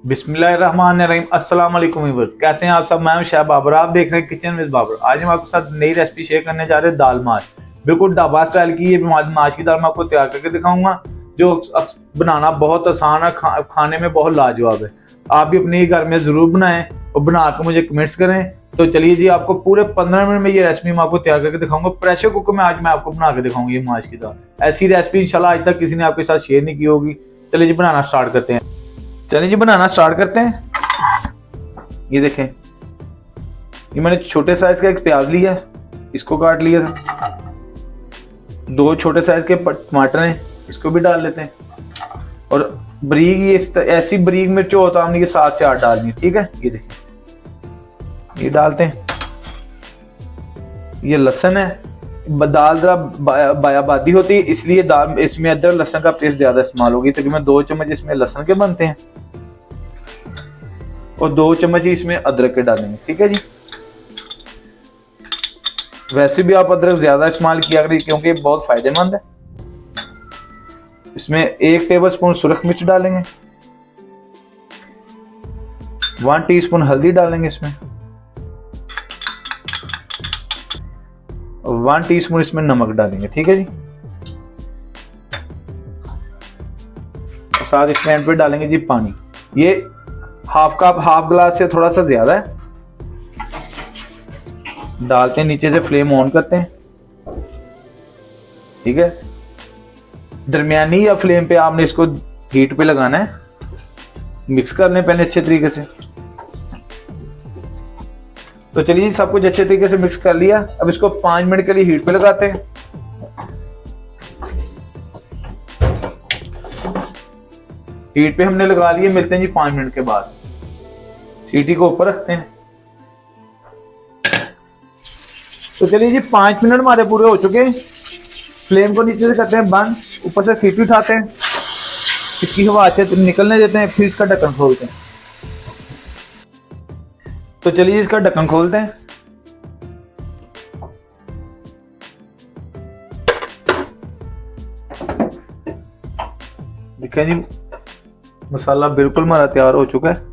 बिस्मिल्लाहिर्रहमानिर्रहीम। अस्सलाम वालेकुम व्यूअर्स, कैसे हैं आप सब। मैं हूं शाह बाबर, आप देख रहे हैं किचन विद बाबर। आज हम आपके साथ नई रेसिपी शेयर करने जा रहे हैं दाल माश। बिल्कुल ढाबा स्टाइल की ये माश की दाल मैं आपको तैयार करके दिखाऊंगा, जो बनाना बहुत आसान है, खाने में बहुत लाजवाब है। आप भी अपने घर में जरूर बनाएं और बना कर मुझे कमेंट्स करें। तो चलिए जी, आपको पूरे 15 मिनट में ये रेसिपी मैं आपको तैयार करके दिखाऊंगा। प्रेशर कुकर में आज मैं आपको बना के दिखाऊंगा ये माश की दाल। ऐसी रेसिपी इंशाल्लाह आज तक किसी ने आपके साथ शेयर नहीं की होगी। चलिए जी, बनाना स्टार्ट करते हैं। चलिए जी, बनाना स्टार्ट करते हैं। ये देखें, ये मैंने छोटे साइज का एक प्याज लिया है, इसको काट लिया था। 2 छोटे साइज के टमाटर हैं, इसको भी डाल लेते हैं। और बरीक ये ऐसी बरीक मिर्च होता है, हमने ये 7 से 8 डालनी है। ठीक है, ये देखें, ये डालते हैं। ये लहसुन है, दाल जरा बायाबादी होती है, इसलिए दाल इसमें अदरक लहसुन का पेस्ट ज्यादा इस्तेमाल होगी। तकरीबन 2 चम्मच इसमें लहसुन के बनते हैं और 2 चम्मच ही इसमें अदरक के डालेंगे। ठीक है जी, वैसे भी आप अदरक ज्यादा इस्तेमाल किया करिए क्योंकि बहुत फायदेमंद है। इसमें 1 टेबलस्पून सुरख मिर्च डालेंगे, 1 टीस्पून हल्दी डालेंगे इसमें, 1 टीस्पून इसमें नमक डालेंगे। ठीक है जी, और साथ इसमें एंड पे डालेंगे जी पानी। ये हाफ कप, हाफ गिलास से थोड़ा सा ज्यादा है। डालते हैं, नीचे से फ्लेम ऑन करते हैं। ठीक है, दरमियानी या फ्लेम पे आपने इसको हीट पे लगाना है। मिक्स कर लें पहले अच्छे तरीके से। तो चलिए, सब कुछ अच्छे तरीके से मिक्स कर लिया। अब इसको 5 मिनट के लिए हीट पे लगाते हैं। हीट पे हमने लगा लिए, मिलते हैं जी 5 मिनट के बाद। सीटी को ऊपर रखते हैं। तो चलिए जी, 5 मिनट हमारे पूरे हो चुके हैं। फ्लेम को नीचे से करते हैं बंद, ऊपर से सीटी उठाते हैं, इसकी हवा अच्छे से निकलने देते हैं, फिर इसका ढक्कन खोलते हैं। तो चलिए, इसका ढक्कन खोलते हैं। देखें जी, मसाला बिल्कुल हमारा तैयार हो चुका है।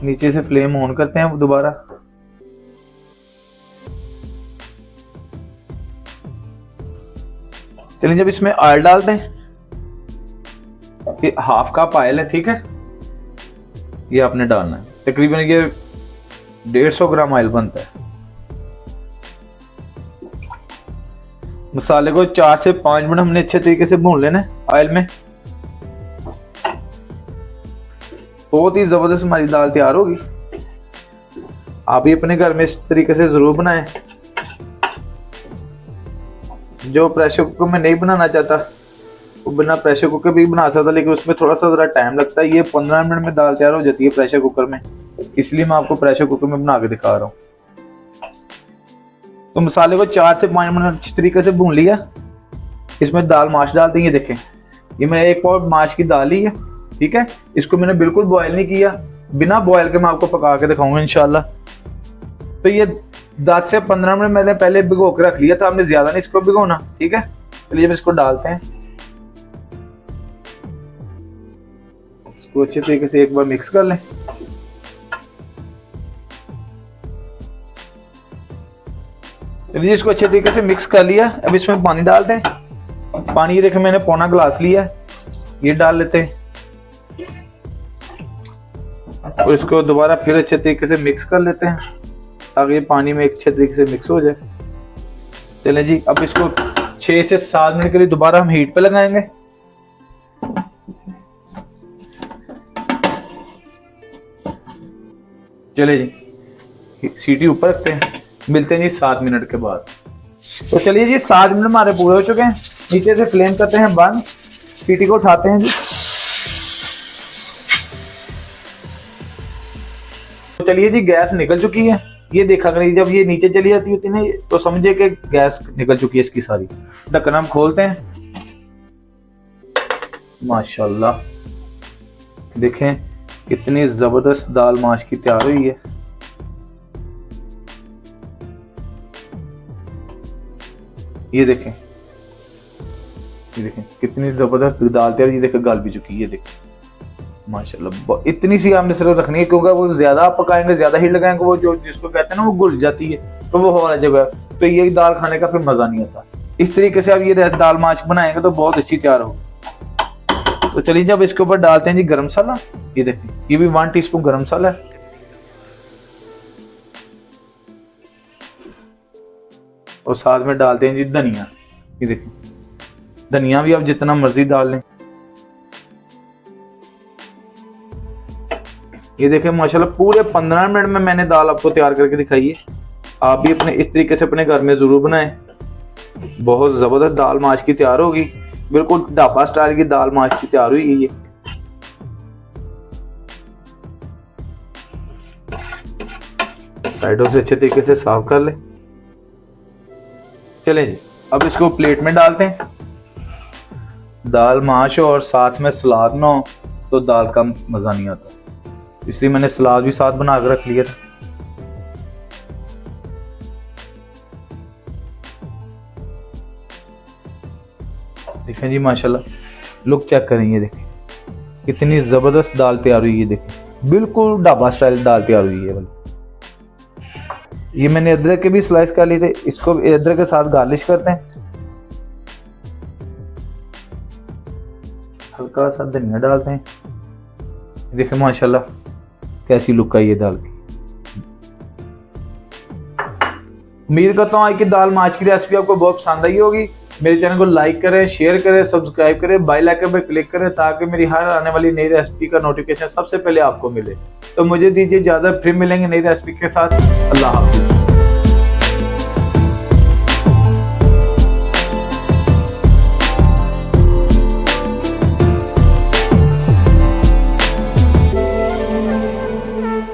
नीचे से फ्लेम ऑन करते हैं दोबारा। चलिए, जब इसमें ऑयल डालते हैं, ये हाफ कप ऑयल है। ठीक है, ये आपने डालना है। तकरीबन ये 150 ग्राम ऑयल बनता है। मसाले को 4 से 5 मिनट हमने अच्छे तरीके से भून लेना है ऑयल में। बहुत ही जबरदस्त हमारी दाल तैयार होगी। आप भी अपने घर में इस तरीके से जरूर बनाएं। जो प्रेशर कुकर में नहीं बनाना चाहता वो बिना प्रेशर कुकर भी बना सकता, लेकिन उसमें थोड़ा सा जरा टाइम लगता है। ये 15 मिनट में दाल तैयार हो जाती है प्रेशर कुकर में, इसलिए मैं आपको प्रेशर कुकर में बना के दिखा रहा हूँ। तो मसाले को 4 से 5 मिनट अच्छी तरीके से भून लिया। इसमें दाल माश डाल देंगे। देखें, ये मैंने 1 पाव माश की दाल ली है। ठीक है, इसको मैंने बिल्कुल बॉयल नहीं किया, बिना बॉयल के मैं आपको पका के दिखाऊंगा इंशाल्लाह। तो ये 10 से 15 मिनट मैंने पहले भिगो के रख लिया था, हमने ज्यादा नहीं इसको भिगोना। ठीक है, चलिए इसको डालते हैं। इसको अच्छे तरीके से एक बार मिक्स कर लें। चलिए, इसको अच्छे तरीके से मिक्स कर लिया। अब इसमें पानी डालते हैं। पानी ये देखें, मैंने पौना गिलास लिया, ये डाल लेते हैं और इसको दोबारा फिर अच्छे तरीके से मिक्स कर लेते हैं ताकि ये पानी में अच्छे तरीके से मिक्स हो जाए। चलें जी, अब इसको 6 से 7 मिनट के लिए दोबारा हम हीट पे लगाएंगे। चले जी, सीटी ऊपर रखते हैं, मिलते हैं जी 7 मिनट के बाद। तो चलिए जी, 7 मिनट हमारे पूरे हो चुके हैं। नीचे से फ्लेम करते हैं बंद, सीटी को उठाते हैं जी। तो चलिए जी, गैस निकल चुकी है। ये देखा करिए, जब ये नीचे चली जाती होती है ना, तो समझे कि गैस निकल चुकी है इसकी सारी। ढक्कन हम खोलते हैं। माशाल्लाह, देखें कितनी जबरदस्त दाल माश की तैयार हुई है। ये देखें, ये देखें कितनी जबरदस्त दाल तैयार। ये देखें गल भी चुकी है। ये देखें, माशाल्लाह इतनी सी आपने सिर्फ रखनी है, क्योंकि वो ज्यादा आप पकाएंगे, ज्यादा हीट लगाएंगे, वो जो जिसको कहते हैं ना वो घुल जाती है, तो वो हो जाएगा, तो ये दाल खाने का फिर मजा नहीं आता। इस तरीके से आप ये दाल माश बनाएंगे तो बहुत अच्छी तैयार होगी। तो चलिए जब इसके ऊपर डालते हैं जी गरम मसाला। ये देखिए ये भी 1 टीस्पून गरम मसाला है, और साथ में डालते हैं जी धनिया। ये देखिए धनिया भी आप जितना मर्जी डाल लें। ये देखिए माशाल्लाह पूरे 15 मिनट में मैंने दाल आपको तैयार करके दिखाई है। आप भी अपने इस तरीके से अपने घर में जरूर बनाएं, बहुत जबरदस्त दाल माश की तैयार होगी, बिल्कुल ढाबा स्टाइल की दाल माश की तैयार हुई है ये। साइडों से अच्छे तरीके से साफ कर ले। चलें जी अब इसको प्लेट में डालते हैं। दाल माश और साथ में सलाद ना हो तो दाल का मजा नहीं आता, इसलिए मैंने सलाद भी साथ बना कर रख लिया था। देखें जी माशाल्लाह लुक चेक करें, ये देखें कितनी जबरदस्त दाल तैयार हुई है। देखें बिल्कुल ढाबा स्टाइल दाल तैयार हुई है। ये मैंने अदरक के भी स्लाइस कर लिए थे, इसको अदरक के साथ गार्निश करते हैं। हल्का सा धनिया डालते हैं। देखिए माशाल्लाह कैसी लुक आई है दाल की। उम्मीद करता हूँ आज की दाल माश की रेसिपी आपको बहुत पसंद आई होगी। मेरे चैनल को लाइक करें, शेयर करें, सब्सक्राइब करें, बेल आइकन पर क्लिक करें ताकि मेरी हर आने वाली नई रेसिपी का नोटिफिकेशन सबसे पहले आपको मिले। तो मुझे दीजिए इजाजत, फिर मिलेंगे नई रेसिपी के साथ। अल्लाह हाफिज।